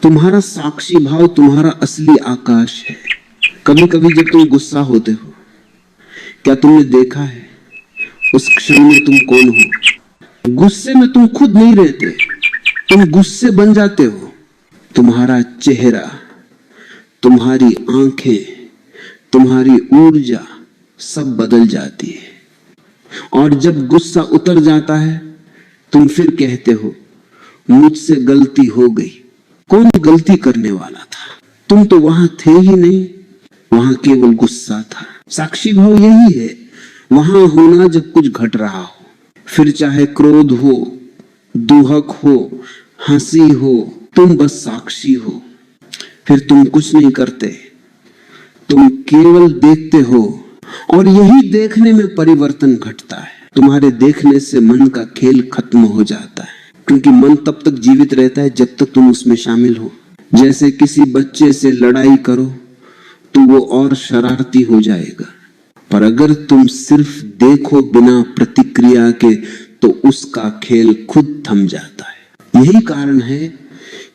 तुम्हारा साक्षी भाव तुम्हारा असली आकाश है। कभी कभी जब तुम गुस्सा होते हो, क्या तुमने देखा है उस क्षण में तुम कौन हो? गुस्से में तुम खुद नहीं रहते, तुम गुस्से बन जाते हो। तुम्हारा चेहरा, तुम्हारी आंखें, तुम्हारी ऊर्जा सब बदल जाती है। और जब गुस्सा उतर जाता है, तुम फिर कहते हो मुझसे गलती हो गई। कौन गलती करने वाला था? तुम तो वहां थे ही नहीं, वहां केवल गुस्सा था। साक्षी भाव यही है, वहां होना जब कुछ घट रहा हो। फिर चाहे क्रोध हो, दुहक हो, हंसी हो, तुम बस साक्षी हो। फिर तुम कुछ नहीं करते, तुम केवल देखते हो। और यही देखने में परिवर्तन घटता है। तुम्हारे देखने से मन का खेल खत्म हो जाता है, क्योंकि मन तब तक जीवित रहता है जब तक तुम उसमें शामिल हो। जैसे किसी बच्चे से लड़ाई करो तो वो और शरारती हो जाएगा, पर अगर तुम सिर्फ देखो बिना प्रतिक्रिया के, तो उसका खेल खुद थम जाता है। यही कारण है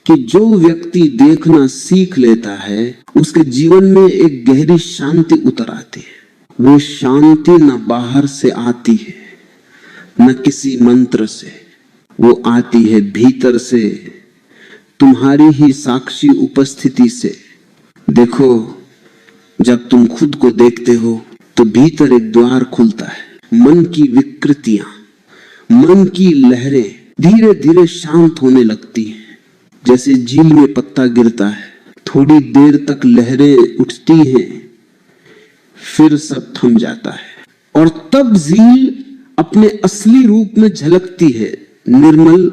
कि जो व्यक्ति देखना सीख लेता है, उसके जीवन में एक गहरी शांति उतर आती है। वो शांति न बाहर से आती है, न किसी मंत्र से, वो आती है भीतर से, तुम्हारी ही साक्षी उपस्थिति से। देखो, जब तुम खुद को देखते हो तो भीतर एक द्वार खुलता है। मन की विकृतियां, मन की लहरें धीरे धीरे शांत होने लगती हैं। जैसे झील में पत्ता गिरता है, थोड़ी देर तक लहरें उठती हैं, फिर सब थम जाता है और तब झील अपने असली रूप में झलकती है, निर्मल,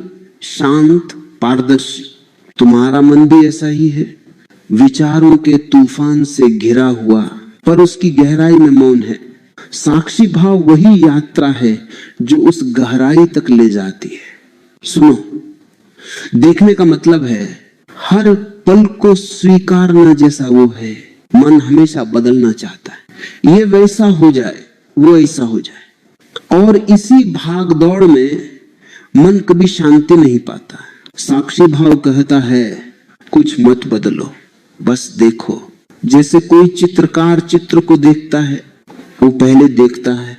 शांत, पारदर्शी। तुम्हारा मन भी ऐसा ही है, विचारों के तूफान से घिरा हुआ, पर उसकी गहराई में मौन है। साक्षी भाव वही यात्रा है जो उस गहराई तक ले जाती है। सुनो, देखने का मतलब है हर पल को स्वीकारना जैसा वो है। मन हमेशा बदलना चाहता है, ये वैसा हो जाए, वो ऐसा हो जाए। और इसी भाग दौड़ में मन कभी शांति नहीं पाता। साक्षी भाव कहता है कुछ मत बदलो, बस देखो। जैसे कोई चित्रकार चित्र को देखता है, वो पहले देखता है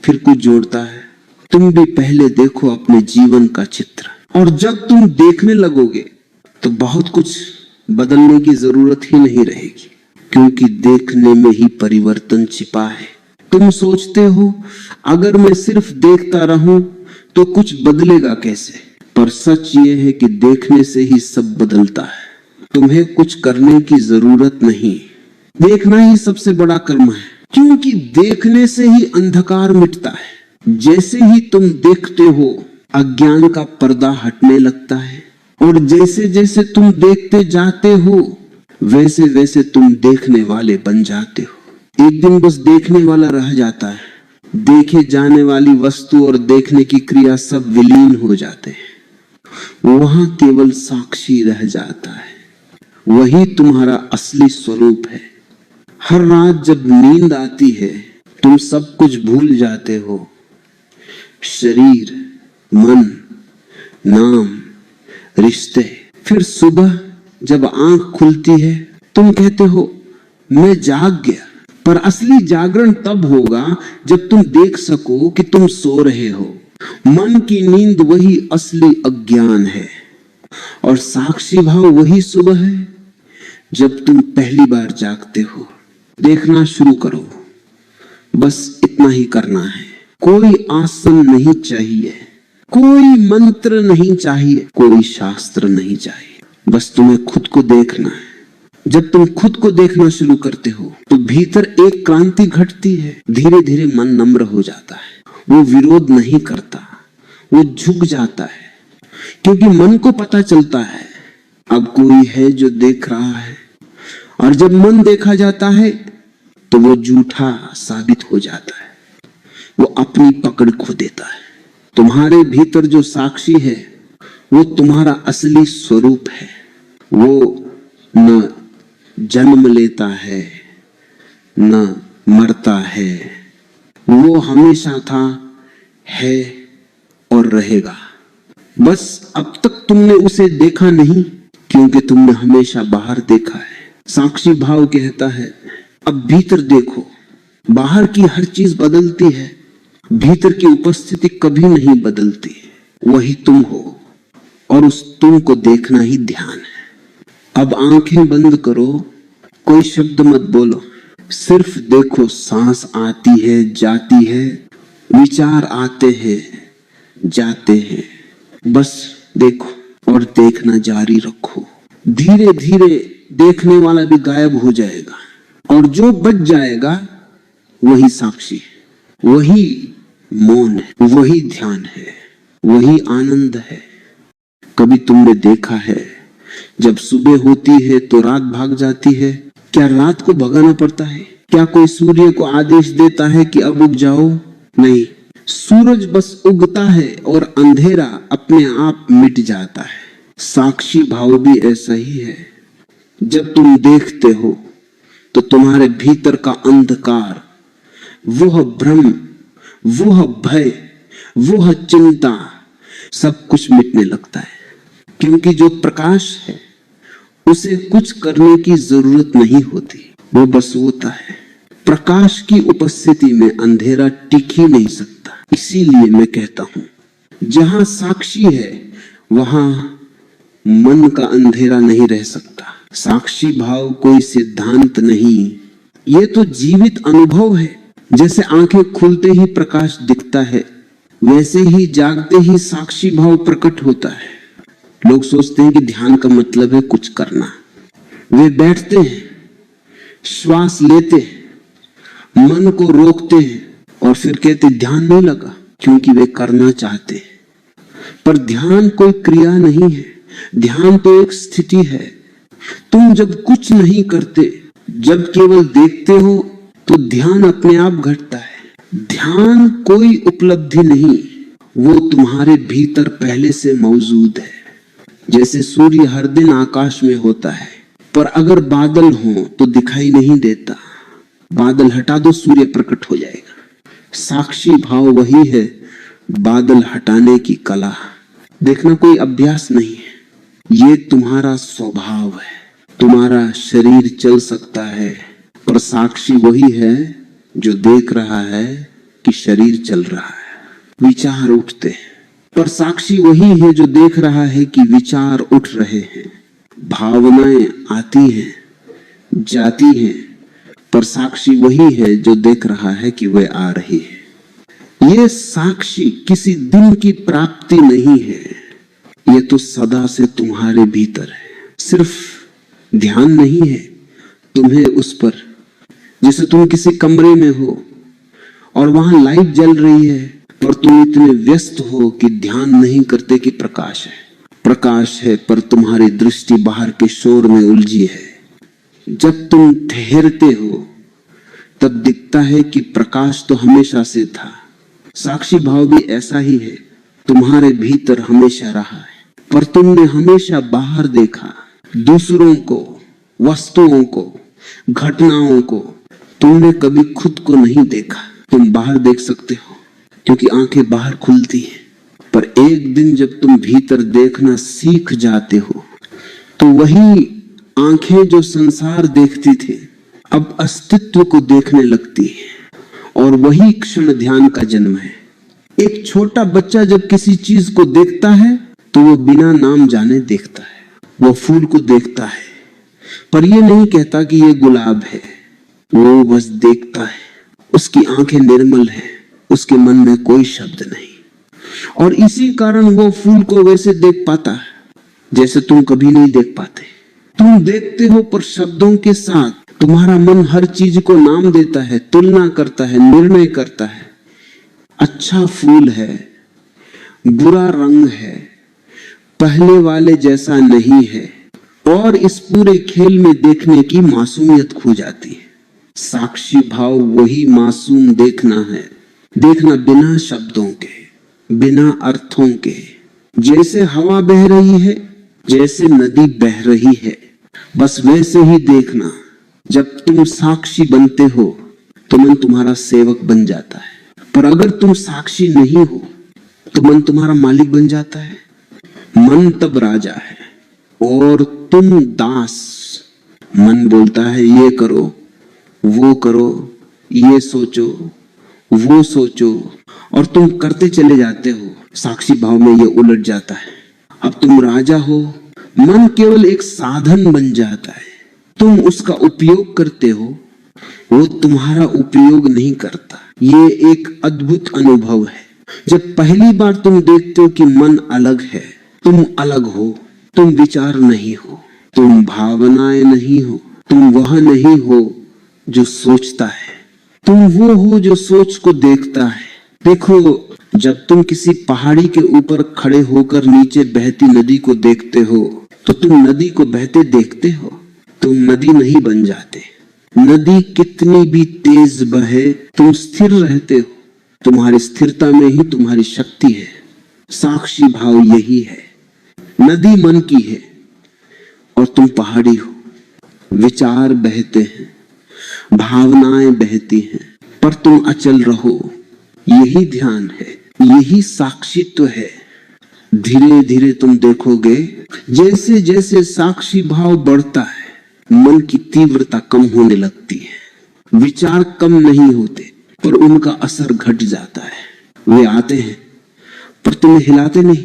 फिर कुछ जोड़ता है। तुम भी पहले देखो अपने जीवन का चित्र, और जब तुम देखने लगोगे तो बहुत कुछ बदलने की जरूरत ही नहीं रहेगी, क्योंकि देखने में ही परिवर्तन छिपा है। तुम सोचते हो अगर मैं सिर्फ देखता रहूं तो कुछ बदलेगा कैसे, पर सच ये है कि देखने से ही सब बदलता है। तुम्हें कुछ करने की जरूरत नहीं, देखना ही सबसे बड़ा कर्म है, क्योंकि देखने से ही अंधकार मिटता है। जैसे ही तुम देखते हो, अज्ञान का पर्दा हटने लगता है, और जैसे जैसे तुम देखते जाते हो, वैसे वैसे तुम देखने वाले बन जाते हो। एक दिन बस देखने वाला रह जाता है, देखे जाने वाली वस्तु और देखने की क्रिया सब विलीन हो जाते हैं। वहां केवल साक्षी रह जाता है, वही तुम्हारा असली स्वरूप है। हर रात जब नींद आती है, तुम सब कुछ भूल जाते हो, शरीर, मन, नाम, रिश्ते। फिर सुबह जब आंख खुलती है, तुम कहते हो मैं जाग गया। पर असली जागरण तब होगा जब तुम देख सको कि तुम सो रहे हो। मन की नींद वही असली अज्ञान है, और साक्षी भाव वही सुबह है जब तुम पहली बार जागते हो। देखना शुरू करो, बस इतना ही करना है। कोई आसन नहीं चाहिए, कोई मंत्र नहीं चाहिए, कोई शास्त्र नहीं चाहिए, बस तुम्हें खुद को देखना है। जब तुम खुद को देखना शुरू करते हो तो भीतर एक क्रांति घटती है। धीरे धीरे मन नम्र हो जाता है, वो विरोध नहीं करता, वो झुक जाता है, क्योंकि मन को पता चलता है अब कोई है जो देख रहा है। और जब मन देखा जाता है तो वो झूठा साबित हो जाता है, वो अपनी पकड़ खो देता है। तुम्हारे भीतर जो साक्षी है वो तुम्हारा असली स्वरूप है। वो न जन्म लेता है न मरता है, वो हमेशा था, है और रहेगा। बस अब तक तुमने उसे देखा नहीं, क्योंकि तुमने हमेशा बाहर देखा है। साक्षी भाव कहता है अब भीतर देखो। बाहर की हर चीज बदलती है, भीतर की उपस्थिति कभी नहीं बदलती। वही तुम हो और उस तुम को देखना ही ध्यान है। अब आंखें बंद करो, कोई शब्द मत बोलो, सिर्फ देखो। सांस आती है, जाती है, विचार आते हैं, जाते हैं। बस देखो और देखना जारी रखो। धीरे धीरे देखने वाला भी गायब हो जाएगा और जो बच जाएगा वही साक्षी है, वही मौन है, वही ध्यान है, वही आनंद है। कभी तुमने देखा है जब सुबह होती है तो रात भाग जाती है? क्या रात को भगाना पड़ता है? क्या कोई सूर्य को आदेश देता है कि अब उग जाओ? नहीं, सूरज बस उगता है और अंधेरा अपने आप मिट जाता है। साक्षी भाव भी ऐसा ही है। जब तुम देखते हो तो तुम्हारे भीतर का अंधकार, वह भ्रम, वह भय, वह चिंता, सब कुछ मिटने लगता है। क्योंकि जो प्रकाश है उसे कुछ करने की जरूरत नहीं होती, वो बस होता है। प्रकाश की उपस्थिति में अंधेरा टिक ही नहीं सकता। इसीलिए मैं कहता हूं जहां साक्षी है वहां मन का अंधेरा नहीं रह सकता। साक्षी भाव कोई सिद्धांत नहीं, ये तो जीवित अनुभव है। जैसे आंखें खुलते ही प्रकाश दिखता है, वैसे ही जागते ही साक्षी भाव प्रकट होता है। लोग सोचते हैं कि ध्यान का मतलब है कुछ करना। वे बैठते हैं, श्वास लेते हैं, मन को रोकते हैं और फिर कहते ध्यान नहीं लगा, क्योंकि वे करना चाहते हैं। पर ध्यान कोई क्रिया नहीं है, ध्यान तो एक स्थिति है। तुम जब कुछ नहीं करते, जब केवल देखते हो, तो ध्यान अपने आप घटता है। ध्यान कोई उपलब्धि नहीं, वो तुम्हारे भीतर पहले से मौजूद है। जैसे सूर्य हर दिन आकाश में होता है, पर अगर बादल हो तो दिखाई नहीं देता। बादल हटा दो, सूर्य प्रकट हो जाएगा। साक्षी भाव वही है, बादल हटाने की कला। देखना कोई अभ्यास नहीं है, ये तुम्हारा स्वभाव है। तुम्हारा शरीर चल सकता है, पर साक्षी वही है जो देख रहा है कि शरीर चल रहा है। विचार उठते हैं, पर साक्षी वही है जो देख रहा है कि विचार उठ रहे हैं। भावनाएं आती हैं, जाती हैं, पर साक्षी वही है जो देख रहा है कि वे आ रही है। ये साक्षी किसी दिन की प्राप्ति नहीं है, ये तो सदा से तुम्हारे भीतर है। सिर्फ ध्यान नहीं है तुम्हें उस पर। जैसे तुम किसी कमरे में हो और वहां लाइट जल रही है, पर तुम इतने व्यस्त हो कि ध्यान नहीं करते कि प्रकाश है। प्रकाश है, पर तुम्हारी दृष्टि बाहर के शोर में उलझी है। जब तुम ठहरते हो तब दिखता है कि प्रकाश तो हमेशा से था। साक्षी भाव भी ऐसा ही है, तुम्हारे भीतर हमेशा रहा है, पर तुमने हमेशा बाहर देखा। दूसरों को, वस्तुओं को, घटनाओं को। तुमने कभी खुद को नहीं देखा। तुम बाहर देख सकते हो क्योंकि आंखें बाहर खुलती हैं, पर एक दिन जब तुम भीतर देखना सीख जाते हो तो वही आंखें जो संसार देखती थी अब अस्तित्व को देखने लगती है। और वही क्षण ध्यान का जन्म है। एक छोटा बच्चा जब किसी चीज को देखता है तो वो बिना नाम जाने देखता है। वो फूल को देखता है, पर ये नहीं कहता कि ये गुलाब है, वो बस देखता है। उसकी आंखें निर्मल है, उसके मन में कोई शब्द नहीं, और इसी कारण वो फूल को वैसे देख पाता है जैसे तुम कभी नहीं देख पाते। तुम देखते हो, पर शब्दों के साथ तुम्हारा मन हर चीज को नाम देता है, तुलना करता है, निर्णय करता है। अच्छा फूल है, बुरा रंग है, पहले वाले जैसा नहीं है, और इस पूरे खेल में देखने की मासूमियत खो जाती है। साक्षी भाव वही मासूम देखना है, देखना बिना शब्दों के, बिना अर्थों के। जैसे हवा बह रही है, जैसे नदी बह रही है, बस वैसे ही देखना। जब तुम साक्षी बनते हो तो मन तुम्हारा सेवक बन जाता है, पर अगर तुम साक्षी नहीं हो तो मन तुम्हारा मालिक बन जाता है। मन तब राजा है और तुम दास। मन बोलता है ये करो, वो करो, ये सोचो, वो सोचो, और तुम करते चले जाते हो। साक्षी भाव में ये उलट जाता है। अब तुम राजा हो, मन केवल एक साधन बन जाता है। तुम उसका उपयोग करते हो, वो तुम्हारा उपयोग नहीं करता। ये एक अद्भुत अनुभव है। जब पहली बार तुम देखते हो कि मन अलग है, तुम अलग हो, तुम विचार नहीं हो, तुम भावनाएं नहीं हो, तुम वह नहीं हो जो सोचता है, तुम वो हो जो सोच को देखता है। देखो, जब तुम किसी पहाड़ी के ऊपर खड़े होकर नीचे बहती नदी को देखते हो तो तुम नदी को बहते देखते हो, तुम नदी नहीं बन जाते। नदी कितनी भी तेज बहे, तुम स्थिर रहते हो। तुम्हारी स्थिरता में ही तुम्हारी शक्ति है। साक्षी भाव यही है। नदी मन की है और तुम पहाड़ी हो। विचार बहते हैं, भावनाएं बहती हैं, पर तुम अचल रहो। यही ध्यान है, यही साक्षित्व है। धीरे धीरे तुम देखोगे, जैसे जैसे साक्षी भाव बढ़ता है, मन की तीव्रता कम होने लगती है। विचार कम नहीं होते, पर उनका असर घट जाता है। वे आते हैं, पर तुम्हें हिलाते नहीं।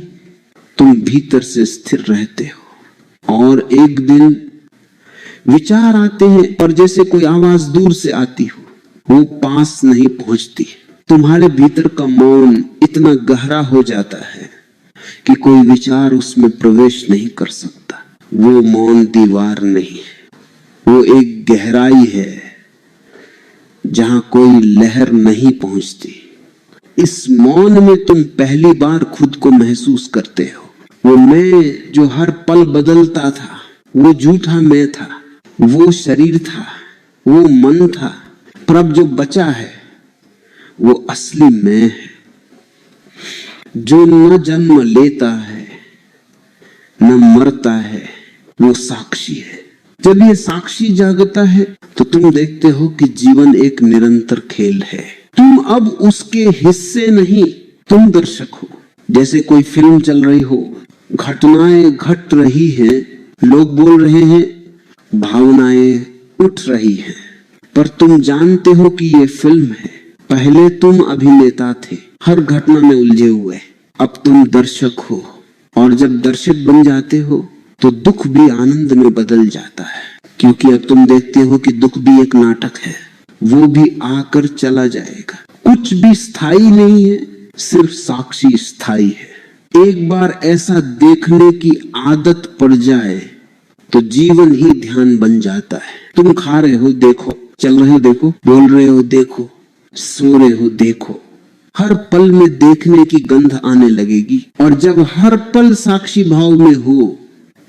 तुम भीतर से स्थिर रहते हो। और एक दिन विचार आते हैं, पर जैसे कोई आवाज दूर से आती हो, वो पास नहीं पहुंचती। तुम्हारे भीतर का मौन इतना गहरा हो जाता है कि कोई विचार उसमें प्रवेश नहीं कर सकता। वो मौन दीवार नहीं है, वो एक गहराई है जहां कोई लहर नहीं पहुंचती। इस मौन में तुम पहली बार खुद को महसूस करते हो। वो मैं जो हर पल बदलता था, वो झूठा मैं था, वो शरीर था, वो मन था। पर अब जो बचा है वो असली मैं है, जो न जन्म लेता है न मरता है। वो साक्षी है। जब ये साक्षी जागता है तो तुम देखते हो कि जीवन एक निरंतर खेल है। तुम अब उसके हिस्से नहीं, तुम दर्शक हो। जैसे कोई फिल्म चल रही हो, घटनाएं घट रही हैं, लोग बोल रहे हैं, भावनाएं उठ रही हैं, पर तुम जानते हो कि ये फिल्म है। पहले तुम अभिनेता थे, हर घटना में उलझे हुए। अब तुम दर्शक हो, और जब दर्शक बन जाते हो तो दुख भी आनंद में बदल जाता है, क्योंकि अब तुम देखते हो कि दुख भी एक नाटक है। वो भी आकर चला जाएगा। कुछ भी स्थायी नहीं है, सिर्फ साक्षी स्थायी है। एक बार ऐसा देखने की आदत पड़ जाए तो जीवन ही ध्यान बन जाता है। तुम खा रहे हो, देखो, चल रहे हो, देखो, बोल रहे हो, देखो, सो रहे हो, देखो। हर पल में देखने की गंध आने लगेगी। और जब हर पल साक्षी भाव में हो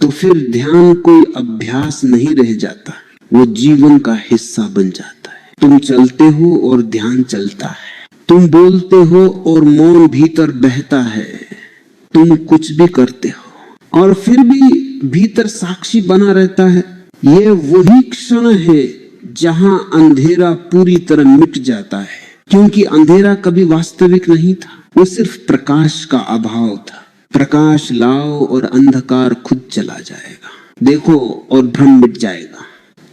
तो फिर ध्यान कोई अभ्यास नहीं रह जाता, वो जीवन का हिस्सा बन जाता है। तुम चलते हो और ध्यान चलता है। तुम बोलते हो और मौन भीतर बहता है। तुम कुछ भी करते हो और फिर भी भीतर साक्षी बना रहता है। ये वही क्षण है जहां अंधेरा पूरी तरह मिट जाता है, क्योंकि अंधेरा कभी वास्तविक नहीं था, वो सिर्फ प्रकाश का अभाव था। प्रकाश लाओ और अंधकार खुद चला जाएगा। देखो और भ्रम मिट जाएगा।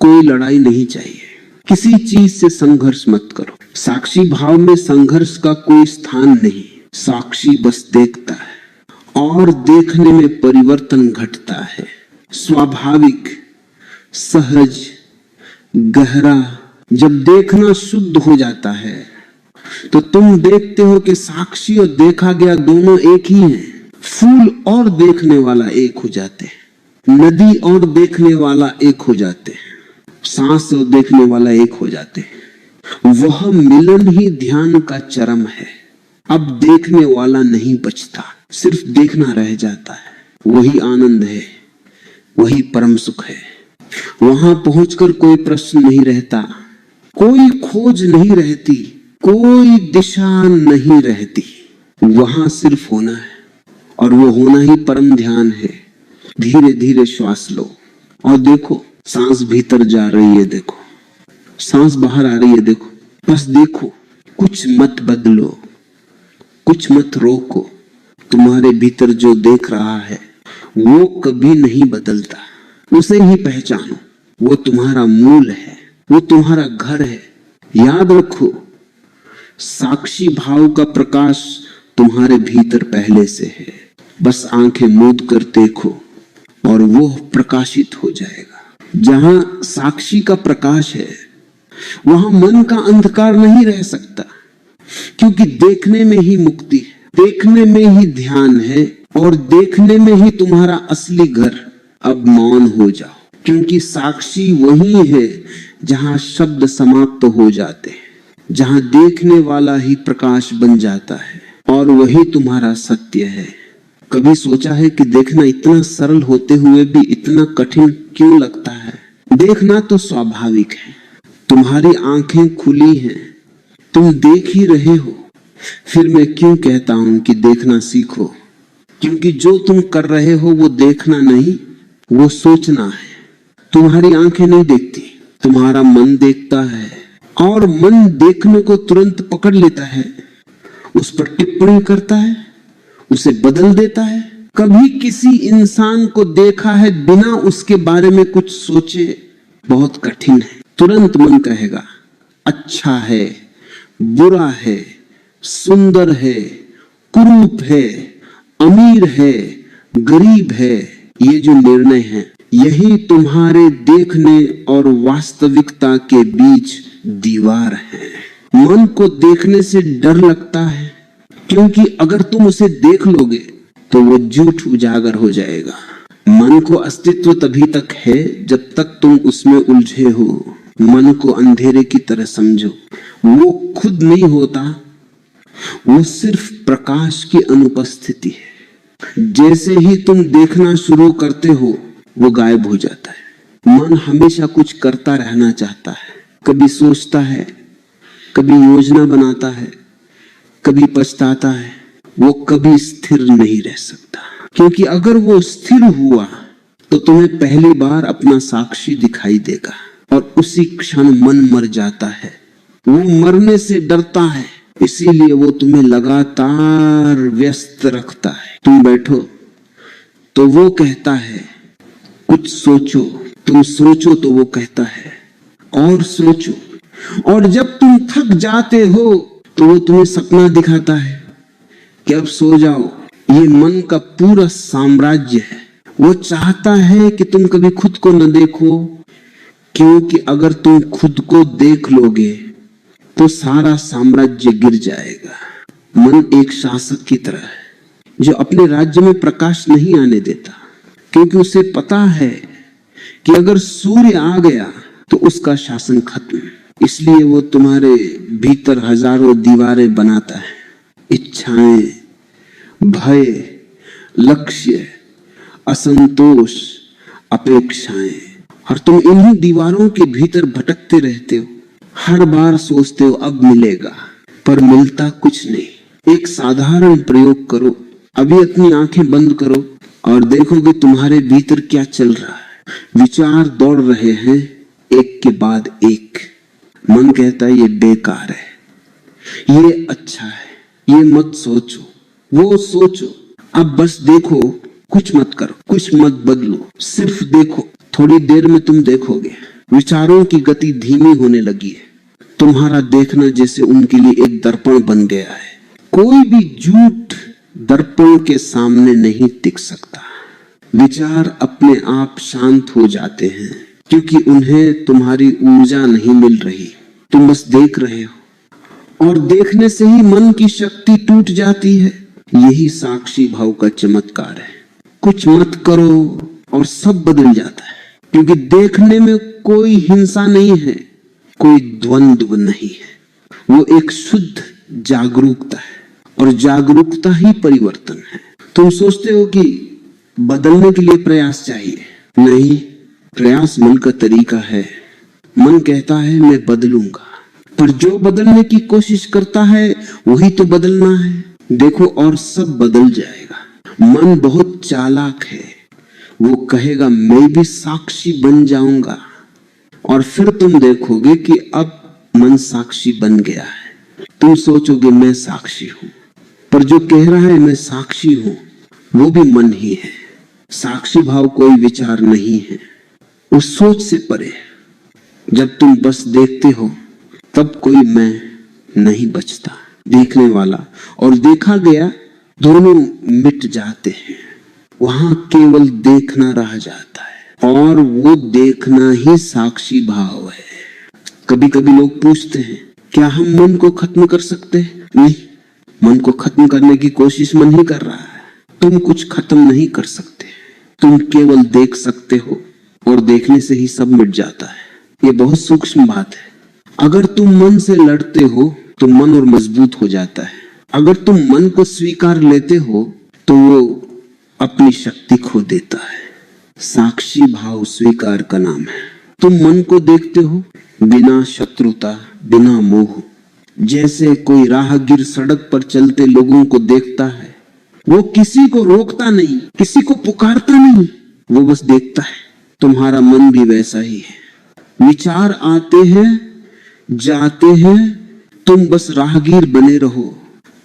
कोई लड़ाई नहीं चाहिए, किसी चीज से संघर्ष मत करो। साक्षी भाव में संघर्ष का कोई स्थान नहीं। साक्षी बस देखता है और देखने में परिवर्तन घटता है। स्वाभाविक, सहज, गहरा। जब देखना शुद्ध हो जाता है तो तुम देखते हो कि साक्षी और देखा गया दोनों एक ही हैं। फूल और देखने वाला एक हो जाते हैं, नदी और देखने वाला एक हो जाते हैं, सांस और देखने वाला एक हो जाते हैं। वह मिलन ही ध्यान का चरम है। अब देखने वाला नहीं बचता, सिर्फ देखना रह जाता है। वही आनंद है, वही परम सुख है। वहां पहुंचकर कोई प्रश्न नहीं रहता, कोई खोज नहीं रहती, कोई दिशा नहीं रहती। वहां सिर्फ होना है, और वो होना ही परम ध्यान है। धीरे धीरे श्वास लो और देखो, सांस भीतर जा रही है, देखो, सांस बाहर आ रही है, देखो, बस देखो। कुछ मत बदलो, कुछ मत रोको। तुम्हारे भीतर जो देख रहा है वो कभी नहीं बदलता, उसे ही पहचानो। वो तुम्हारा मूल है, वो तुम्हारा घर है। याद रखो, साक्षी भाव का प्रकाश तुम्हारे भीतर पहले से है। बस आंखें मूंद कर देखो और वो प्रकाशित हो जाएगा। जहां साक्षी का प्रकाश है वहां मन का अंधकार नहीं रह सकता, क्योंकि देखने में ही मुक्ति है, देखने में ही ध्यान है, और देखने में ही तुम्हारा असली घर। अब मौन हो जाओ, क्योंकि साक्षी वही है जहां शब्द समाप्त हो जाते हैं, जहां देखने वाला ही प्रकाश बन जाता है, और वही तुम्हारा सत्य है। कभी सोचा है कि देखना इतना सरल होते हुए भी इतना कठिन क्यों लगता है? देखना तो स्वाभाविक है, तुम्हारी आंखें खुली हैं, तुम देख ही रहे हो। फिर मैं क्यों कहता हूं कि देखना सीखो? क्योंकि जो तुम कर रहे हो वो देखना नहीं, वो सोचना है। तुम्हारी आंखें नहीं देखती, तुम्हारा मन देखता है, और मन देखने को तुरंत पकड़ लेता है, उस पर टिप्पणी करता है, उसे बदल देता है। कभी किसी इंसान को देखा है बिना उसके बारे में कुछ सोचे? बहुत कठिन है। तुरंत मन कहेगा अच्छा है, बुरा है, सुंदर है, कुरूप है, अमीर है, गरीब है। ये जो निर्णय है, यही तुम्हारे देखने और वास्तविकता के बीच दीवार है। मन को देखने से डर लगता है, क्योंकि अगर तुम उसे देख लोगे तो वो झूठ उजागर हो जाएगा। मन को अस्तित्व तभी तक है जब तक तुम उसमें उलझे हो। मन को अंधेरे की तरह समझो, वो खुद नहीं होता, वो सिर्फ प्रकाश की अनुपस्थिति है। जैसे ही तुम देखना शुरू करते हो वो गायब हो जाता है। मन हमेशा कुछ करता रहना चाहता है, कभी सोचता है, कभी योजना बनाता है, कभी पछताता है। वो कभी स्थिर नहीं रह सकता, क्योंकि अगर वो स्थिर हुआ तो तुम्हें पहली बार अपना साक्षी दिखाई देगा, और उसी क्षण मन मर जाता है। वो मरने से डरता है, इसीलिए वो तुम्हें लगातार व्यस्त रखता है। तुम बैठो तो वो कहता है कुछ सोचो, तुम सोचो तो वो कहता है और सोचो, और जब तुम थक जाते हो तो वो तुम्हें सपना दिखाता है कि अब सो जाओ। ये मन का पूरा साम्राज्य है। वो चाहता है कि तुम कभी खुद को न देखो, क्योंकि अगर तुम खुद को देख लोगे तो सारा साम्राज्य गिर जाएगा। मन एक शासक की तरह है जो अपने राज्य में प्रकाश नहीं आने देता, क्योंकि उसे पता है कि अगर सूर्य आ गया तो उसका शासन खत्म। इसलिए वो तुम्हारे भीतर हजारों दीवारें बनाता है, इच्छाएं, भय, लक्ष्य, असंतोष, अपेक्षाएं, और तुम इन्हीं दीवारों के भीतर भटकते रहते हो। हर बार सोचते हो अब मिलेगा, पर मिलता कुछ नहीं। एक साधारण प्रयोग करो, अभी अपनी आंखें बंद करो और देखोगे तुम्हारे भीतर क्या चल रहा है। विचार दौड़ रहे हैं एक के बाद एक। मन कहता है ये बेकार है, ये अच्छा है, ये मत सोचो, वो सोचो। अब बस देखो, कुछ मत करो, कुछ मत बदलो, सिर्फ देखो। थोड़ी देर में तुम देखोगे विचारों की गति धीमी होने लगी है। तुम्हारा देखना जैसे उनके लिए एक दर्पण बन गया है। कोई भी झूठ दर्पण के सामने नहीं टिक सकता। विचार अपने आप शांत हो जाते हैं, क्योंकि उन्हें तुम्हारी ऊर्जा नहीं मिल रही, तुम बस देख रहे हो, और देखने से ही मन की शक्ति टूट जाती है। यही साक्षी भाव का चमत्कार है। कुछ मत करो और सब बदल जाता है, क्योंकि देखने में कोई हिंसा नहीं है, कोई द्वंद्व नहीं है। वो एक शुद्ध जागरूकता है, और जागरूकता ही परिवर्तन है। तुम सोचते हो कि बदलने के लिए प्रयास चाहिए, नहीं, प्रयास मन का तरीका है। मन कहता है मैं बदलूंगा, पर जो बदलने की कोशिश करता है वही तो बदलना है। देखो, और सब बदल जाएगा। मन बहुत चालाक है, वो कहेगा मैं भी साक्षी बन जाऊंगा, और फिर तुम देखोगे कि अब मन साक्षी बन गया है। तुम सोचोगे मैं साक्षी हूं, पर जो कह रहा है मैं साक्षी हूं वो भी मन ही है। साक्षी भाव कोई विचार नहीं है, उस सोच से परे है। जब तुम बस देखते हो तब कोई मैं नहीं बचता। देखने वाला और देखा गया दोनों मिट जाते हैं, वहां केवल देखना रह जाता है और वो देखना ही साक्षी भाव है। कभी कभी लोग पूछते हैं क्या हम मन को खत्म कर सकते हैं? नहीं, मन को खत्म करने की कोशिश मन ही कर रहा है। तुम कुछ खत्म नहीं कर सकते, तुम केवल देख सकते हो और देखने से ही सब मिट जाता है। ये बहुत सूक्ष्म बात है। अगर तुम मन से लड़ते हो तो मन और मजबूत हो जाता है। अगर तुम मन को स्वीकार लेते हो तो वो अपनी शक्ति खो देता है। साक्षी भाव स्वीकार का नाम है। तुम मन को देखते हो बिना शत्रुता, बिना मोह। जैसे कोई राहगीर सड़क पर चलते लोगों को देखता है, वो किसी को रोकता नहीं, किसी को पुकारता नहीं, वो बस देखता है। तुम्हारा मन भी वैसा ही है। विचार आते हैं, जाते हैं, तुम बस राहगीर बने रहो।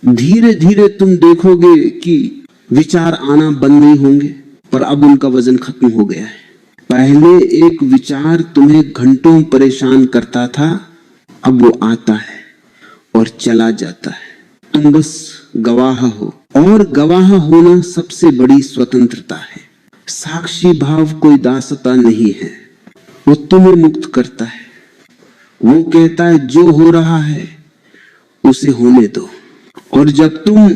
धीरे धीरे तुम देखोगे कि विचार आना बंद नहीं होंगे, पर अब उनका वजन खत्म हो गया है। पहले एक विचार तुम्हें घंटों परेशान करता था, अब वो आता है और चला जाता है। तुम बस गवाह हो, और गवाह होना सबसे बड़ी स्वतंत्रता है। साक्षी भाव कोई दासता नहीं है, वो तुम्हें मुक्त करता है। वो कहता है जो हो रहा है उसे होने दो। और जब तुम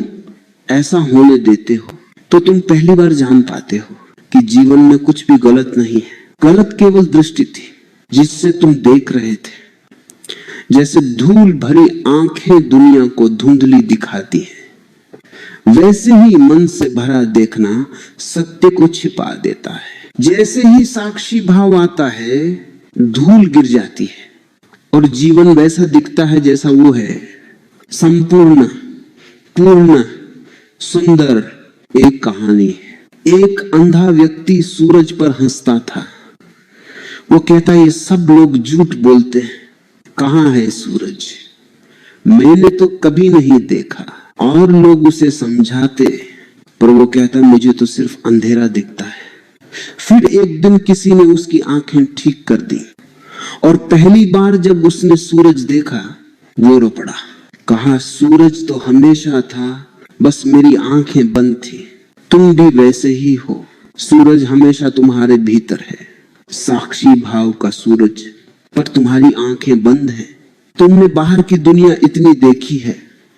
ऐसा होने देते हो तो तुम पहली बार जान पाते हो कि जीवन में कुछ भी गलत नहीं है। गलत केवल दृष्टि थी जिससे तुम देख रहे थे। जैसे धूल भरी आंखें दुनिया को धुंधली दिखाती है, वैसे ही मन से भरा देखना सत्य को छिपा देता है। जैसे ही साक्षी भाव आता है धूल गिर जाती है और जीवन वैसा दिखता है जैसा वो है, संपूर्ण, पूर्ण, सुंदर। एक कहानी है। एक अंधा व्यक्ति सूरज पर हंसता था। वो कहता है ये सब लोग झूठ बोलते हैं, कहाँ है सूरज? मैंने तो कभी नहीं देखा। और लोग उसे समझाते, पर वो कहता मुझे तो सिर्फ अंधेरा दिखता है। फिर एक दिन किसी ने उसकी आंखें ठीक कर दी और पहली बार जब उसने सूरज देखा वो रो पड़ा। कहा सूरज तो हमेशा था, बस मेरी आंखें बंद थी। तुम भी वैसे ही हो, सूरज हमेशा तुम्हारे भीतर है, साक्षी भाव का सूरज, पर तुम्हारी आंखें बंद हैं। तुमने बाहर की दुनिया इतनी देखी है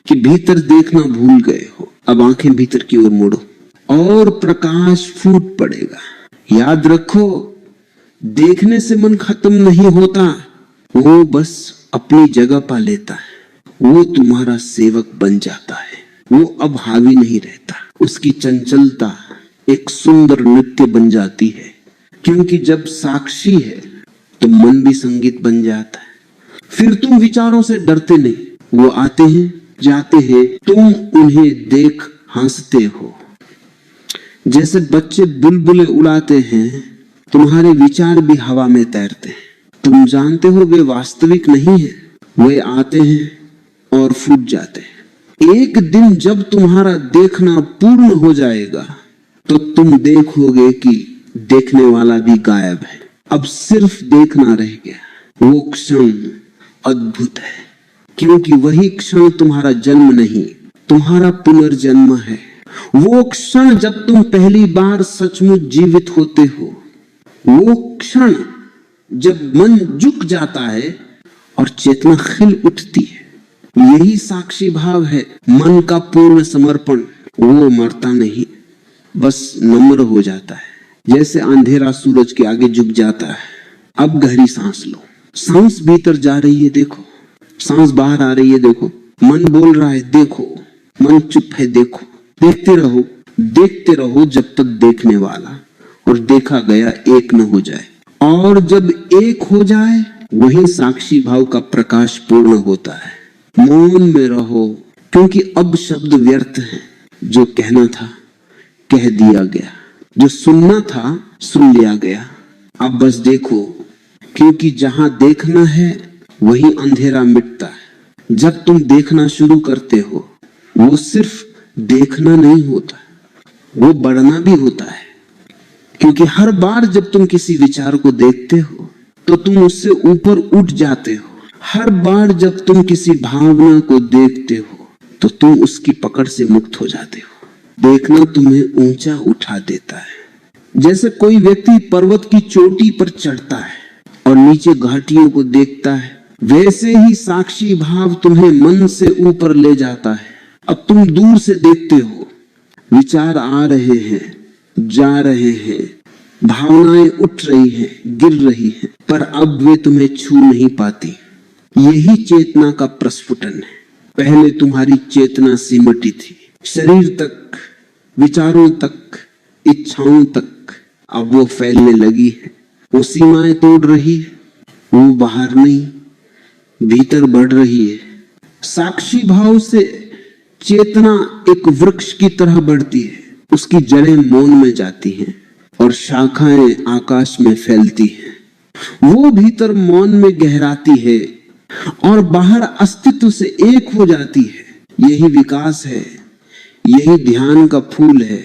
कि भीतर देखना भूल गए हो। अब आंखें भीतर की ओर मोड़ो और प्रकाश फूट पड़ेगा। याद रखो, देखने से मन खत्म नहीं होता, वो बस अपनी जगह पा लेता है। वो तुम्हारा सेवक बन जाता है। वो अब हावी नहीं रहता। उसकी चंचलता एक सुंदर नृत्य बन जाती है, क्योंकि जब साक्षी है तो मन भी संगीत बन जाता है। फिर तुम विचारों से डरते नहीं, वो आते हैं, जाते हैं, तुम उन्हें देख हंसते हो। जैसे बच्चे बुलबुलें उड़ाते हैं, तुम्हारे विचार भी हवा में तैरते हैं। तुम जानते हो वे वास्तविक नहीं है, वे आते हैं और फूट जाते हैं। एक दिन जब तुम्हारा देखना पूर्ण हो जाएगा तो तुम देखोगे कि देखने वाला भी गायब है। अब सिर्फ देखना रह गया। वो क्षण अद्भुत है, क्योंकि वही क्षण तुम्हारा जन्म नहीं, तुम्हारा पुनर्जन्म है। वो क्षण जब तुम पहली बार सचमुच जीवित होते हो, वो क्षण जब मन झुक जाता है और चेतना खिल उठती है। यही साक्षी भाव है, मन का पूर्ण समर्पण। वो मरता नहीं, बस नम्र हो जाता है। जैसे अंधेरा सूरज के आगे झुक जाता है। अब गहरी सांस लो। सांस भीतर जा रही है, देखो। सांस बाहर आ रही है, देखो। मन बोल रहा है, देखो। मन चुप है, देखो। देखते रहो, देखते रहो जब तक देखने वाला और देखा गया एक न हो जाए। और जब एक हो जाए वही साक्षी भाव का प्रकाश पूर्ण होता है। मौन में रहो, क्योंकि अब शब्द व्यर्थ है। जो कहना था कह दिया गया, जो सुनना था सुन लिया गया। अब बस देखो, क्योंकि जहां देखना है वही अंधेरा मिटता है। जब तुम देखना शुरू करते हो, वो सिर्फ देखना नहीं होता, वो बढ़ना भी होता है। क्योंकि हर बार जब तुम किसी विचार को देखते हो तो तुम उससे ऊपर उठ जाते हो। हर बार जब तुम किसी भावना को देखते हो तो तुम उसकी पकड़ से मुक्त हो जाते हो। देखना तुम्हें ऊंचा उठा देता है। जैसे कोई व्यक्ति पर्वत की चोटी पर चढ़ता है और नीचे घाटियों को देखता है, वैसे ही साक्षी भाव तुम्हें मन से ऊपर ले जाता है। अब तुम दूर से देखते हो, विचार आ रहे हैं, जा रहे हैं, भावनाएं उठ रही हैं, गिर रही हैं, पर अब वे तुम्हें छू नहीं पाती। यही चेतना का प्रस्फुटन है। पहले तुम्हारी चेतना सिमटी थी, शरीर तक, विचारों तक, इच्छाओं तक। अब वो फैलने लगी है, वो सीमाएं तोड़ रही है, वो बाहर नहीं भीतर बढ़ रही है। साक्षी भाव से चेतना एक वृक्ष की तरह बढ़ती है। उसकी जड़ें मौन में जाती हैं और शाखाएं आकाश में फैलती हैं। वो भीतर मौन में गहराती है और बाहर अस्तित्व से एक हो जाती है। यही विकास है, यही ध्यान का फूल है।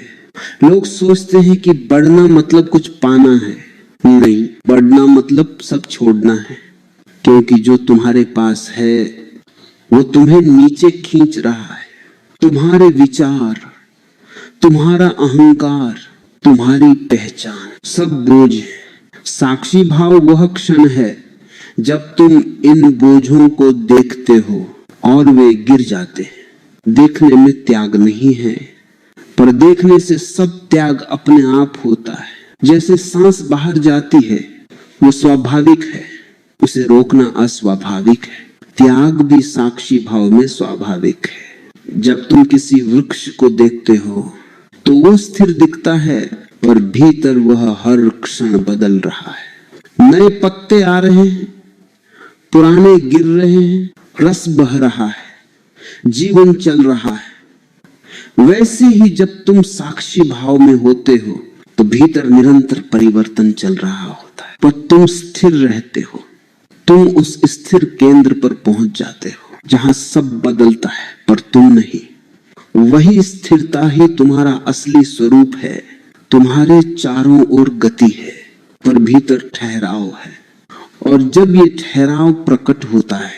लोग सोचते हैं कि बढ़ना मतलब कुछ पाना है। नहीं, बढ़ना मतलब सब छोड़ना है, क्योंकि जो तुम्हारे पास है वो तुम्हें नीचे खींच रहा है। तुम्हारे विचार, तुम्हारा अहंकार, तुम्हारी पहचान, सब बोझ है। साक्षी भाव वह क्षण है जब तुम इन बोझों को देखते हो और वे गिर जाते हैं। देखने में त्याग नहीं है, पर देखने से सब त्याग अपने आप होता है। जैसे सांस बाहर जाती है, वो स्वाभाविक है, उसे रोकना अस्वाभाविक है। त्याग भी साक्षी भाव में स्वाभाविक है। जब तुम किसी वृक्ष को देखते हो तो वो स्थिर दिखता है, पर भीतर वह हर क्षण बदल रहा है। नए पत्ते आ रहे हैं, पुराने गिर रहे हैं, रस बह रहा है, जीवन चल रहा है। वैसे ही जब तुम साक्षी भाव में होते हो तो भीतर निरंतर परिवर्तन चल रहा होता है, पर तुम स्थिर रहते हो। तुम उस स्थिर केंद्र पर पहुंच जाते हो जहां सब बदलता है, पर तुम नहीं। वही स्थिरता ही तुम्हारा असली स्वरूप है। तुम्हारे चारों ओर गति है, पर भीतर ठहराव है। और जब ये ठहराव प्रकट होता है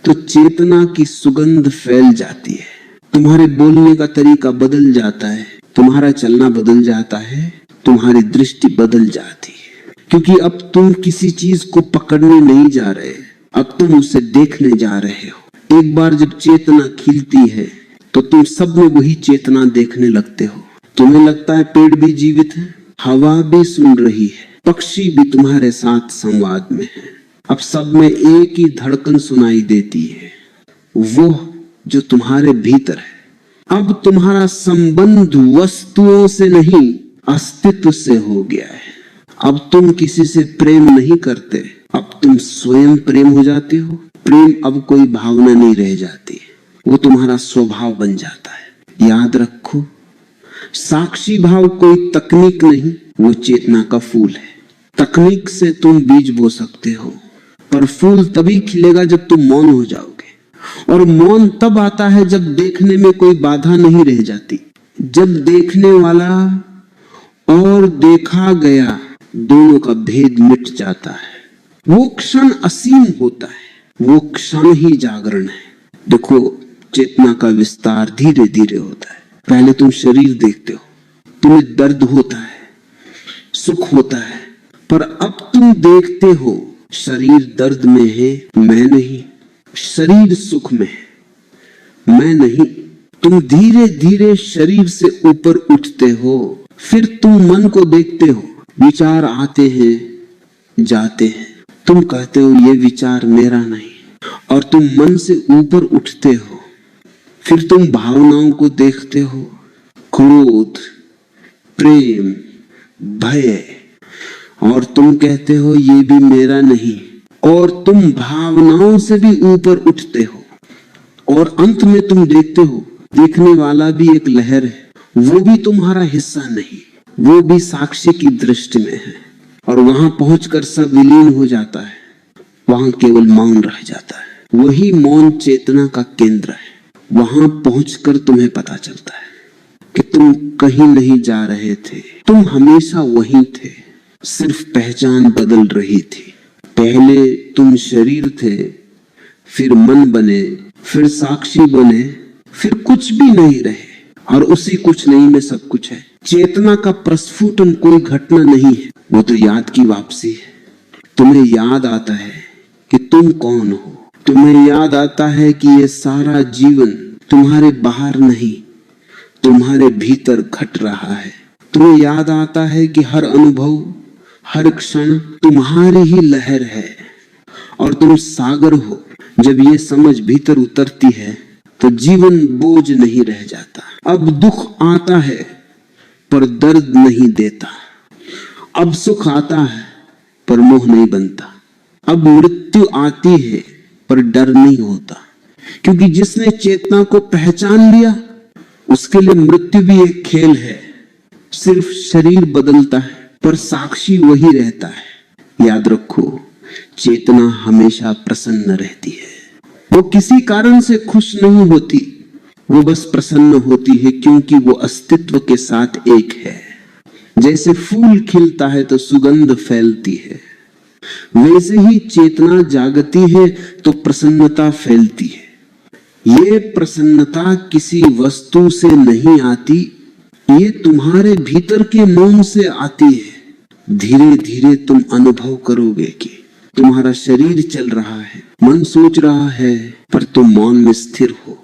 तो चेतना की सुगंध फैल जाती है। तुम्हारे बोलने का तरीका बदल जाता है, तुम्हारा चलना बदल जाता है, तुम्हारी दृष्टि बदल जाती है। क्योंकि अब तुम किसी चीज को पकड़ने नहीं जा रहे, अब तुम उसे देखने जा रहे हो। एक बार जब चेतना खिलती है तो तुम सब में वही चेतना देखने लगते हो। तुम्हें लगता है पेड़ भी जीवित है, हवा भी सुन रही है, पक्षी भी तुम्हारे साथ संवाद में है। अब सब में एक ही धड़कन सुनाई देती है, वो जो तुम्हारे भीतर है। अब तुम्हारा संबंध वस्तुओं से नहीं, अस्तित्व से हो गया है। अब तुम किसी से प्रेम नहीं करते, अब तुम स्वयं प्रेम हो जाते हो। प्रेम अब कोई भावना नहीं रह जाती, वो तुम्हारा स्वभाव बन जाता है। याद रखो, साक्षी भाव कोई तकनीक नहीं, वो चेतना का फूल है। तकनीक से तुम बीज बो सकते हो, पर फूल तभी खिलेगा जब तुम मौन हो जाओगे। और मौन तब आता है जब देखने में कोई बाधा नहीं रह जाती, जब देखने वाला और देखा गया दोनों का भेद मिट जाता है। वो क्षण असीम होता है, वो क्षण ही जागरण है। देखो, चेतना का विस्तार धीरे धीरे होता है। पहले तुम शरीर देखते हो, तुम्हें दर्द होता है, सुख होता है, पर अब तुम देखते हो शरीर दर्द में है, मैं नहीं। शरीर सुख में है, मैं नहीं। तुम धीरे धीरे शरीर से ऊपर उठते हो। फिर तुम मन को देखते हो, विचार आते हैं, जाते हैं। तुम कहते हो ये विचार मेरा नहीं, और तुम मन से ऊपर उठते हो। फिर तुम भावनाओं को देखते हो, क्रोध, प्रेम, भय, और तुम कहते हो ये भी मेरा नहीं। और तुम भावनाओं से भी ऊपर उठते हो और अंत में तुम देखते हो देखने वाला भी एक लहर है, वो भी तुम्हारा हिस्सा नहीं, वो भी साक्षी की दृष्टि में है। और वहां पहुंचकर सब विलीन हो जाता है, वहां केवल मौन रह जाता है। वही मौन चेतना का केंद्र है। वहां पहुंचकर तुम्हें पता चलता है कि तुम कहीं नहीं जा रहे थे, तुम हमेशा वहीं थे, सिर्फ पहचान बदल रही थी। पहले तुम शरीर थे, फिर मन बने, फिर साक्षी बने, फिर कुछ भी नहीं रहे, और उसी कुछ नहीं में सब कुछ है। चेतना का प्रस्फुटन कोई घटना नहीं है, वो तो याद की वापसी है। तुम्हें याद आता है कि तुम कौन हो, तुम्हें याद आता है कि ये सारा जीवन तुम्हारे बाहर नहीं, तुम्हारे भीतर घट रहा है। तुम्हें याद आता है कि हर अनुभव, हर क्षण तुम्हारी ही लहर है और तुम सागर हो। जब ये समझ भीतर उतरती है तो जीवन बोझ नहीं रह जाता। अब दुख आता है पर दर्द नहीं देता, अब सुख आता है पर मोह नहीं बनता, अब मृत्यु आती है पर डर नहीं होता, क्योंकि जिसने चेतना को पहचान लिया उसके लिए मृत्यु भी एक खेल है। सिर्फ शरीर बदलता है पर साक्षी वही रहता है। याद रखो, चेतना हमेशा प्रसन्न रहती है। वो किसी कारण से खुश नहीं होती, वो बस प्रसन्न होती है क्योंकि वो अस्तित्व के साथ एक है। जैसे फूल खिलता है तो सुगंध फैलती है, वैसे ही चेतना जागती है तो प्रसन्नता फैलती है। ये प्रसन्नता किसी वस्तु से नहीं आती, ये तुम्हारे भीतर के मौन से आती है। धीरे धीरे तुम अनुभव करोगे कि तुम्हारा शरीर चल रहा है, मन सोच रहा है, पर तुम मौन में स्थिर हो।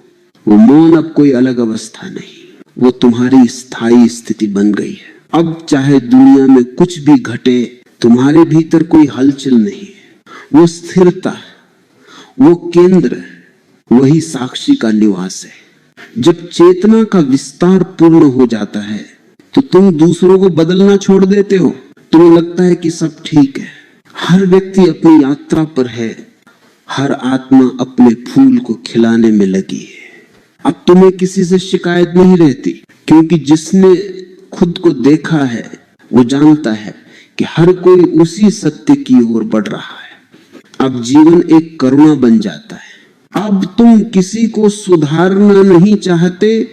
वो मौन अब कोई अलग अवस्था नहीं, वो तुम्हारी स्थायी स्थिति बन गई है। अब चाहे दुनिया में कुछ भी घटे, तुम्हारे भीतर कोई हलचल नहीं है। वो स्थिरता, वो केंद्र, वही साक्षी का निवास है। जब चेतना का विस्तार पूर्ण हो जाता है तो तुम दूसरों को बदलना छोड़ देते हो। तुम्हें लगता है कि सब ठीक है, हर व्यक्ति अपनी यात्रा पर है, हर आत्मा अपने फूल को खिलाने में लगी है। अब तुम्हें किसी से शिकायत नहीं रहती, क्योंकि जिसने खुद को देखा है वो जानता है कि हर कोई उसी सत्य की ओर बढ़ रहा है। अब जीवन एक करुणा बन जाता है। अब तुम किसी को सुधारना नहीं चाहते,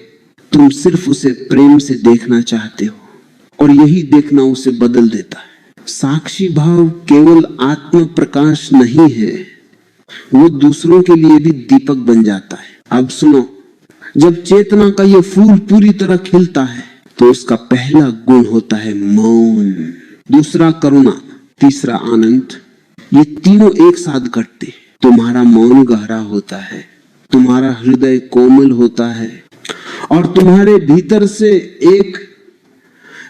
तुम सिर्फ उसे प्रेम से देखना चाहते हो, और यही देखना उसे बदल देता है। साक्षी भाव केवल आत्म प्रकाश नहीं है, वो दूसरों के लिए भी दीपक बन जाता है। अब सुनो, जब चेतना का ये फूल पूरी तरह खिलता है तो उसका पहला गुण होता है मौन, दूसरा करुणा, तीसरा आनंद। ये तीनों एक साथ घटते हैं। तुम्हारा मौन गहरा होता है, तुम्हारा हृदय कोमल होता है, और तुम्हारे भीतर से एक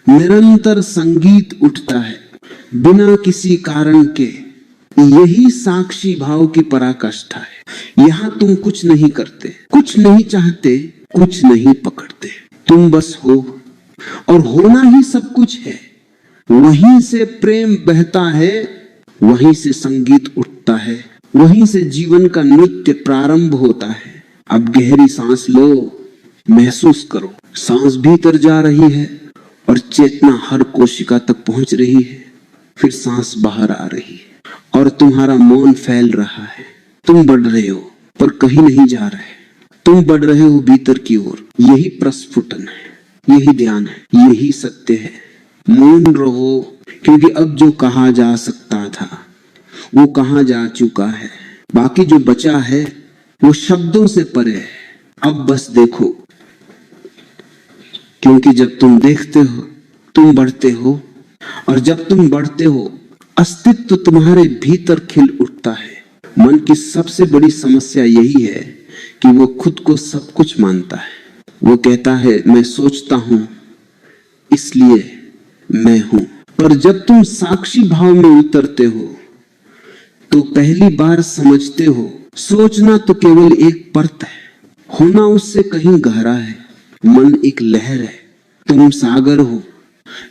निरंतर संगीत उठता है बिना किसी कारण के। यही साक्षी भाव की पराकाष्ठा है। यहां तुम कुछ नहीं करते, कुछ नहीं चाहते, कुछ नहीं पकड़ते, तुम बस हो, और होना ही सब कुछ है। वहीं से प्रेम बहता है, वहीं से संगीत उठता है, वहीं से जीवन का नृत्य प्रारंभ होता है। अब गहरी सांस लो, महसूस करो, सांस भीतर जा रही है और चेतना हर कोशिका तक पहुंच रही है, फिर सांस बाहर आ रही है और तुम्हारा मौन फैल रहा है। तुम बढ़ रहे हो पर कहीं नहीं जा रहे, तुम बढ़ रहे हो भीतर की ओर। यही प्रस्फुटन है, यही ध्यान है, यही सत्य है। मौन रहो, क्योंकि अब जो कहा जा सकता था वो कहा जा चुका है। बाकी जो बचा है वो शब्दों से परे है। अब बस देखो, क्योंकि जब तुम देखते हो तुम बढ़ते हो, और जब तुम बढ़ते हो अस्तित्व तुम्हारे भीतर खिल उठता है। मन की सबसे बड़ी समस्या यही है कि वो खुद को सब कुछ मानता है। वो कहता है मैं सोचता हूं इसलिए मैं हूं। पर जब तुम साक्षी भाव में उतरते हो तो पहली बार समझते हो सोचना तो केवल एक परत है, होना उससे कहीं गहरा है। मन एक लहर है, तुम सागर हो।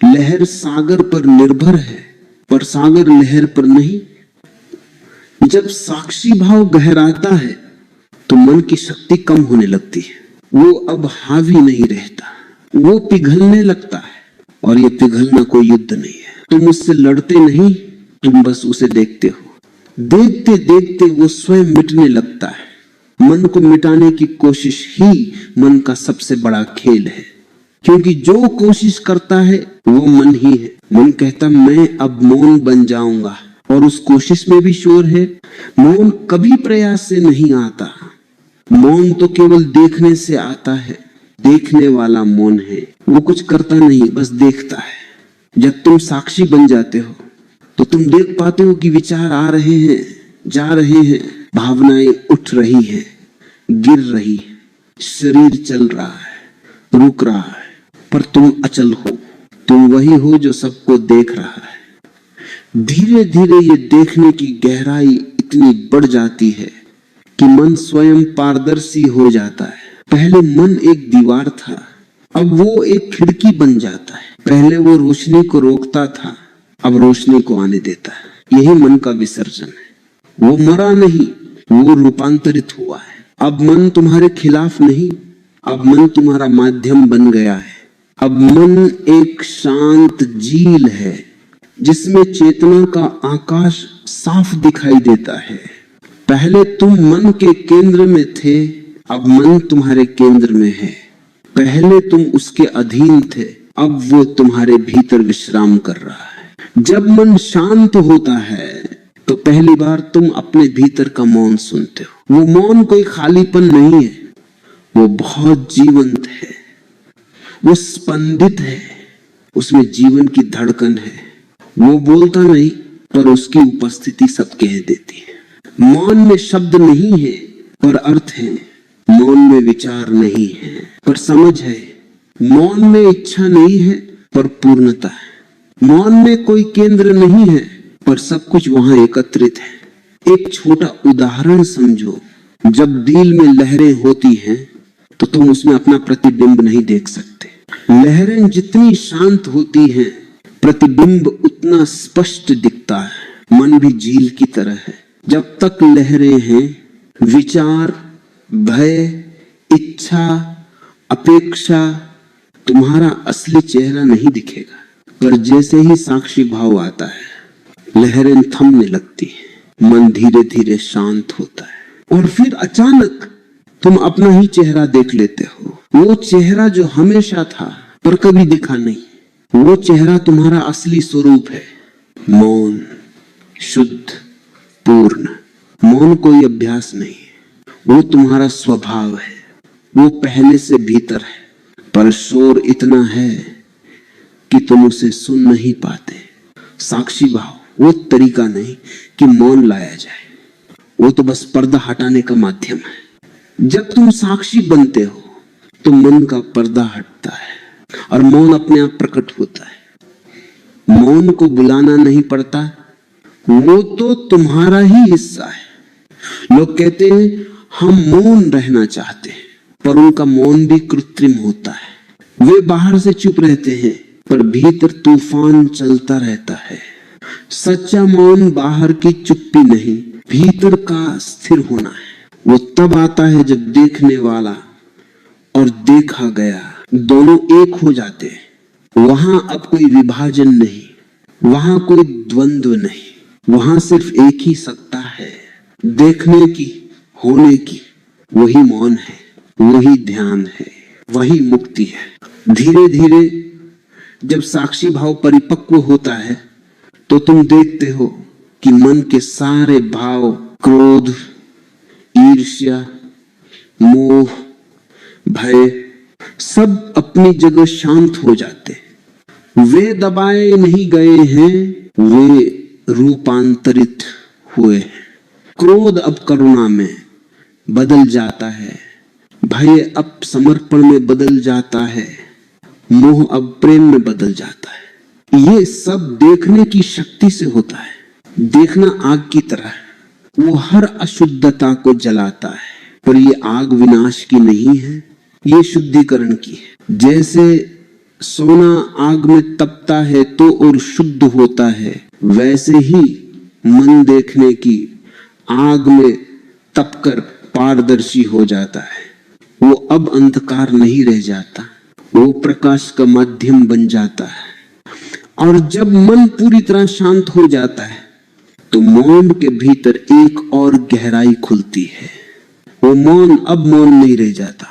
लहर सागर पर निर्भर है पर सागर लहर पर नहीं। जब साक्षी भाव गहराता है तो मन की शक्ति कम होने लगती है, वो अब हावी नहीं रहता, वो पिघलने लगता है। और ये पिघलना कोई युद्ध नहीं है, तुम उससे लड़ते नहीं, तुम बस उसे देखते हो। देखते देखते वो स्वयं मिटने लगता है। मन को मिटाने की कोशिश ही मन का सबसे बड़ा खेल है। क्योंकि जो कोशिश करता है वो मन ही है। मन कहता मैं अब मौन बन जाऊंगा, और उस कोशिश में भी शोर है। मौन कभी प्रयास से नहीं आता, मौन तो केवल देखने से आता है। देखने वाला मौन है, वो कुछ करता नहीं, बस देखता है। जब तुम साक्षी बन जाते हो तो तुम देख पाते हो कि विचार आ रहे हैं, जा रहे हैं, भावनाएं उठ रही हैं, गिर रही है, शरीर चल रहा है, रुक रहा है, पर तुम अचल हो। तुम वही हो जो सबको देख रहा है। धीरे धीरे ये देखने की गहराई इतनी बढ़ जाती है कि मन स्वयं पारदर्शी हो जाता है। पहले मन एक दीवार था, अब वो एक खिड़की बन जाता है। पहले वो रोशनी को रोकता था, अब रोशनी को आने देता है। यही मन का विसर्जन है। वो मरा नहीं, वो रूपांतरित हुआ है। अब मन तुम्हारे खिलाफ नहीं, अब मन तुम्हारा माध्यम बन गया है। अब मन एक शांत झील है जिसमें चेतना का आकाश साफ दिखाई देता है। पहले तुम मन के केंद्र में थे, अब मन तुम्हारे केंद्र में है। पहले तुम उसके अधीन थे, अब वो तुम्हारे भीतर विश्राम कर रहा है। जब मन शांत होता है तो पहली बार तुम अपने भीतर का मौन सुनते हो। वो मौन कोई खालीपन नहीं है, वो बहुत जीवंत है, वो स्पंदित है, उसमें जीवन की धड़कन है। वो बोलता नहीं, पर उसकी उपस्थिति सब कह देती है। मौन में शब्द नहीं है, पर अर्थ है। मौन में विचार नहीं है, पर समझ है। मौन में इच्छा नहीं है, पर पूर्णता है। मौन में कोई केंद्र नहीं है, पर सब कुछ वहां एकत्रित है। एक छोटा उदाहरण समझो। जब दिल में लहरें होती हैं तो तुम उसमें अपना प्रतिबिंब नहीं देख सकते। लहरें जितनी शांत होती हैं, प्रतिबिंब उतना स्पष्ट दिखता है। मन भी झील की तरह है। जब तक लहरें हैं, विचार, भय, इच्छा, अपेक्षा, तुम्हारा असली चेहरा नहीं दिखेगा। पर जैसे ही साक्षी भाव आता है, लहरें थमने लगती हैं, मन धीरे धीरे शांत होता है, और फिर अचानक तुम अपना ही चेहरा देख लेते हो। वो चेहरा जो हमेशा था पर कभी दिखा नहीं। वो चेहरा तुम्हारा असली स्वरूप है। मौन, शुद्ध, पूर्ण। मौन कोई अभ्यास नहीं है, वो तुम्हारा स्वभाव है। वो पहले से भीतर है, पर शोर इतना है कि तुम उसे सुन नहीं पाते। साक्षी भाव वो तरीका नहीं कि मौन लाया जाए, वो तो बस पर्दा हटाने का माध्यम है। जब तुम साक्षी बनते हो तो मन का पर्दा हटता है और मौन अपने आप प्रकट होता है। मौन को बुलाना नहीं पड़ता, वो तो तुम्हारा ही हिस्सा है। लोग कहते हैं हम मौन रहना चाहते हैं, पर उनका मौन भी कृत्रिम होता है। वे बाहर से चुप रहते हैं, पर भीतर तूफान चलता रहता है। सच्चा मौन बाहर की चुप्पी नहीं, भीतर का स्थिर होना है। वो तब आता है जब देखने वाला और देखा गया दोनों एक हो जाते हैं। वहां अब कोई विभाजन नहीं, वहां कोई द्वंद्व नहीं, वहां सिर्फ एक ही सत्ता है, देखने की, होने की। वही मौन है, वही ध्यान है, वही मुक्ति है। धीरे धीरे जब साक्षी भाव परिपक्व होता है तो तुम देखते हो कि मन के सारे भाव, क्रोध, ईर्ष्या, मोह, भय, सब अपनी जगह शांत हो जाते हैं। वे दबाए नहीं गए हैं, वे रूपांतरित हुए हैं। क्रोध अब करुणा में बदल जाता है, भय अब समर्पण में बदल जाता है, मोह अब प्रेम में बदल जाता है। ये सब देखने की शक्ति से होता है। देखना आग की तरह है, वो हर अशुद्धता को जलाता है, पर ये आग विनाश की नहीं है, ये शुद्धिकरण की है। जैसे सोना आग में तपता है तो और शुद्ध होता है, वैसे ही मन देखने की आग में तपकर पारदर्शी हो जाता है। वो अब अंधकार नहीं रह जाता, वो प्रकाश का माध्यम बन जाता है। और जब मन पूरी तरह शांत हो जाता है तो मौन के भीतर एक और गहराई खुलती है। वो मौन अब मौन नहीं रह जाता,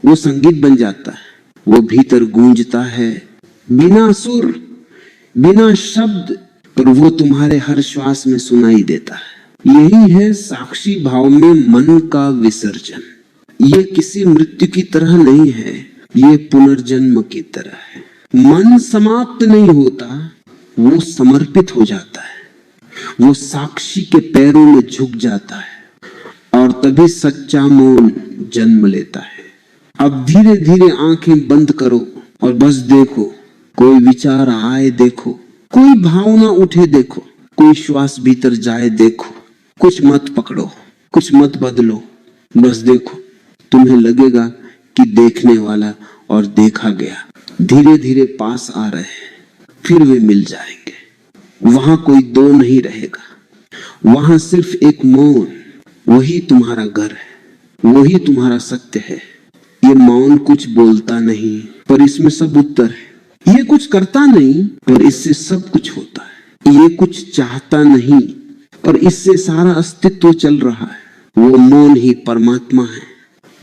वो संगीत बन जाता है। वो भीतर गूंजता है, बिना सुर, बिना शब्द, पर वो तुम्हारे हर श्वास में सुनाई देता है। यही है साक्षी भाव में मन का विसर्जन। ये किसी मृत्यु की तरह नहीं है, ये पुनर्जन्म की तरह है। मन समाप्त नहीं होता, वो समर्पित हो जाता है, वो साक्षी के पैरों में झुक जाता है, और तभी सच्चा मौन जन्म लेता है। अब धीरे धीरे आंखें बंद करो और बस देखो, कोई विचार आए देखो, कोई भावना उठे देखो, कोई श्वास भीतर जाए देखो। कुछ मत पकड़ो, कुछ मत बदलो, बस देखो। तुम्हें लगेगा कि देखने वाला और देखा गया धीरे धीरे पास आ रहे हैं, फिर वे मिल जाएंगे। वहां कोई दो नहीं रहेगा, वहां सिर्फ एक मौन। वही तुम्हारा घर है, वही तुम्हारा सत्य है। ये मौन कुछ बोलता नहीं, पर इसमें सब उत्तर है। ये कुछ करता नहीं, पर इससे सब कुछ होता है। ये कुछ चाहता नहीं, पर इससे सारा अस्तित्व चल रहा है। वो मौन ही परमात्मा है,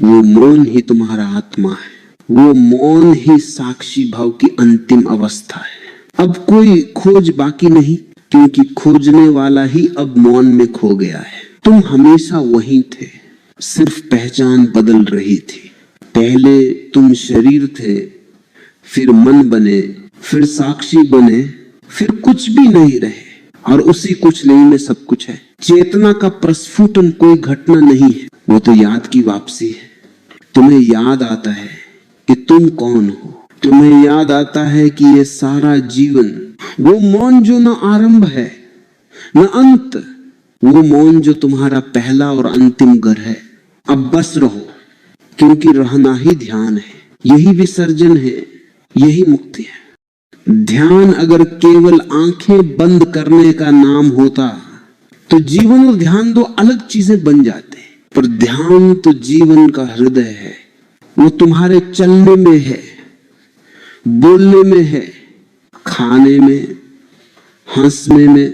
वो मौन ही तुम्हारा आत्मा है, वो मौन ही साक्षी भाव की अंतिम अवस्था है। अब कोई खोज बाकी नहीं, क्योंकि खोजने वाला ही अब मौन में खो गया है। तुम हमेशा वहीं थे, सिर्फ पहचान बदल रही थी। पहले तुम शरीर थे, फिर मन बने, फिर साक्षी बने, फिर कुछ भी नहीं रहे, और उसी कुछ नहीं में सब कुछ है। चेतना का प्रस्फुटन कोई घटना नहीं है, वो तो याद की वापसी है। तुम्हें याद आता है कि तुम कौन हो, तुम्हें याद आता है कि ये सारा जीवन, वो मौन जो न आरंभ है न अंत, वो मौन जो तुम्हारा पहला और अंतिम घर है। अब बस रहो, क्योंकि रहना ही ध्यान है, यही विसर्जन है, यही मुक्ति है। ध्यान अगर केवल आंखें बंद करने का नाम होता तो जीवन और ध्यान दो अलग चीजें बन जाते, पर ध्यान तो जीवन का हृदय है। वो तुम्हारे चलने में है, बोलने में है, खाने में, हंसने में,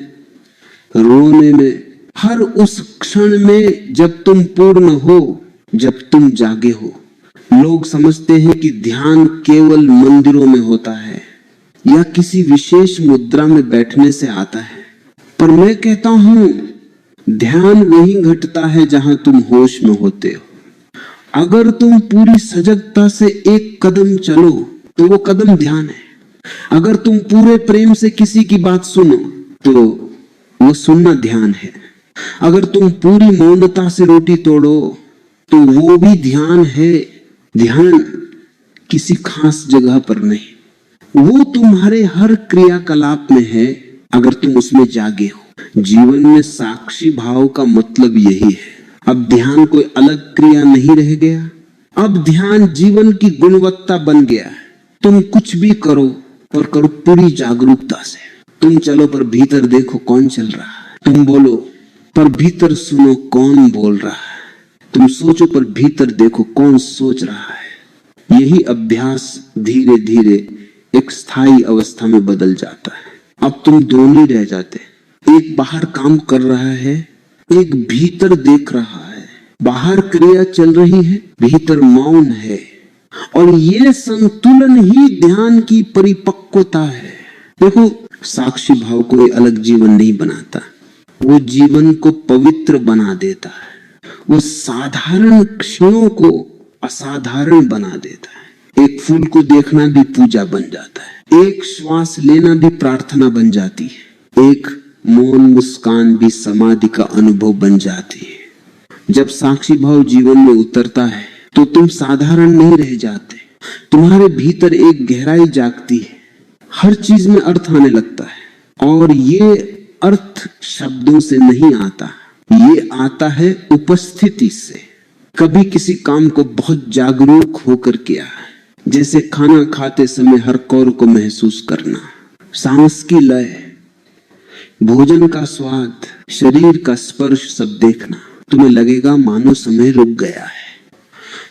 रोने में, हर उस क्षण में जब तुम पूर्ण हो, जब तुम जागे हो। लोग समझते हैं कि ध्यान केवल मंदिरों में होता है या किसी विशेष मुद्रा में बैठने से आता है, पर मैं कहता हूं ध्यान वहीं घटता है जहां तुम होश में होते हो। अगर तुम पूरी सजगता से एक कदम चलो तो वो कदम ध्यान है। अगर तुम पूरे प्रेम से किसी की बात सुनो तो वो सुनना ध्यान है। अगर तुम पूरी मौनता से रोटी तोड़ो तो वो भी ध्यान है। ध्यान किसी खास जगह पर नहीं, वो तुम्हारे हर क्रियाकलाप में है, अगर तुम उसमें जागे हो। जीवन में साक्षी भाव का मतलब यही है। अब ध्यान कोई अलग क्रिया नहीं रह गया, अब ध्यान जीवन की गुणवत्ता बन गया है। तुम कुछ भी करो, पर करो पूरी जागरूकता से। तुम चलो पर भीतर देखो कौन चल रहा है। तुम बोलो पर भीतर सुनो कौन बोल रहा है। तुम सोचो पर भीतर देखो कौन सोच रहा है। यही अभ्यास धीरे धीरे एक स्थायी अवस्था में बदल जाता है। अब तुम दोनों ही रह जाते, एक बाहर काम कर रहा है, एक भीतर देख रहा है। बाहर क्रिया चल रही है, भीतर मौन है, और ये संतुलन ही ध्यान की परिपक्वता है। देखो, साक्षी भाव कोई अलग जीवन नहीं बनाता, वो जीवन को पवित्र बना देता है। वो साधारण क्षणों को असाधारण बना देता है। एक फूल को देखना भी पूजा बन जाता है, एक श्वास लेना भी प्रार्थना बन जाती है, एक मौन मुस्कान भी समाधि का अनुभव बन जाती है। जब साक्षी भाव जीवन में उतरता है तो तुम साधारण नहीं रह जाते, तुम्हारे भीतर एक गहराई जागती है, हर चीज में अर्थ आने लगता है। और ये अर्थ शब्दों से नहीं आता, ये आता है उपस्थिति से। कभी किसी काम को बहुत जागरूक होकर किया, जैसे खाना खाते समय हर कौर को महसूस करना, सांस की लय, भोजन का स्वाद, शरीर का स्पर्श सब देखना, तुम्हें लगेगा मानो समय रुक गया है।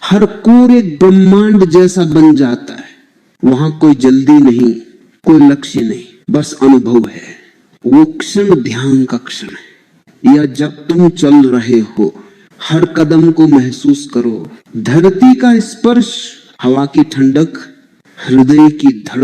हर कोर एक ब्रह्मांड जैसा बन जाता है। वहां कोई जल्दी नहीं, कोई लक्ष्य नहीं, बस अनुभव है। वो क्षण ध्यान का क्षण है। या जब तुम चल रहे हो, हर कदम को महसूस करो, धरती का स्पर्श, हवा की ठंडक, हृदय की धड़कन